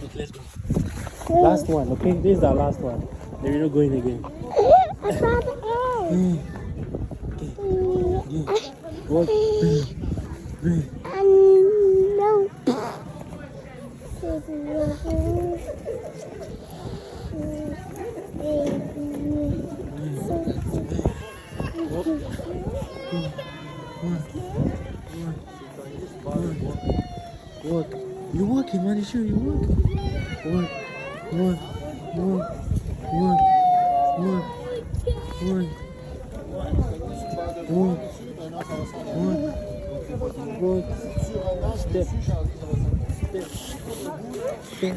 Okay, let's go. Last one, okay? This is our last one. Then we're not going again. What? No. What? You walking, man? You sure you walking? What? What? What? What? What? What? What? What? What? Step. Step. Step. Okay,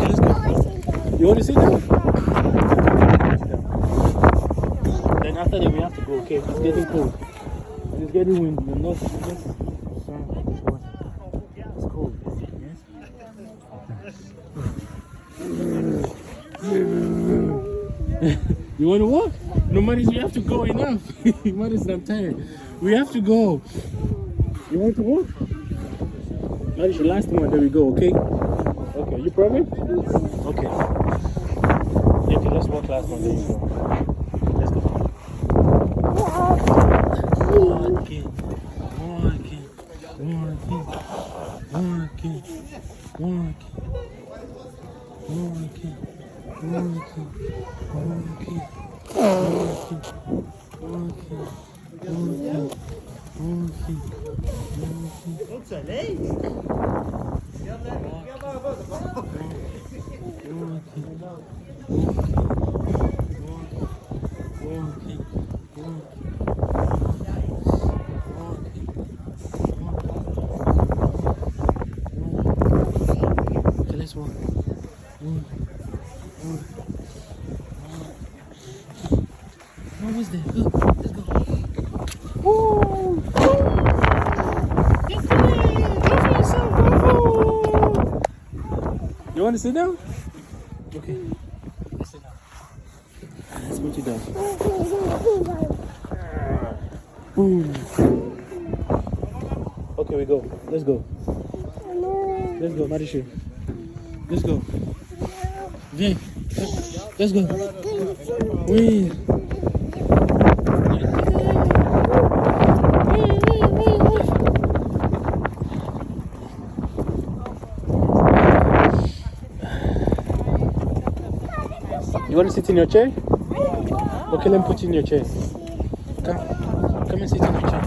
let's go. You want to sit down? Then after that we have to go. Okay, it's getting cold. It's getting windy. It's cold. Yes. You want to walk? No, Maris, we have to go enough. Maris, I'm tired. We have to go. You want to walk? Maris, the last one, there we go, okay? Okay, you promise? Okay. Okay, let's walk last one, there you go. Let's go. Walking, walking, walking, walking, walking, walking, walking, walking, walking, walking, walking, walking. Au soleil? Regarde là-bas. Okay, let's walk. Almost there. Go. Let's go. Woo! You want to sit down? Okay. Let's sit down. Let's put you down. Boom. Okay, we go. Let's go. Let's go, Marishu. Let's go. Viens. Let's go. Oui. You want to sit in your chair? Okay, let me put you in your chair. Come and sit in your chair.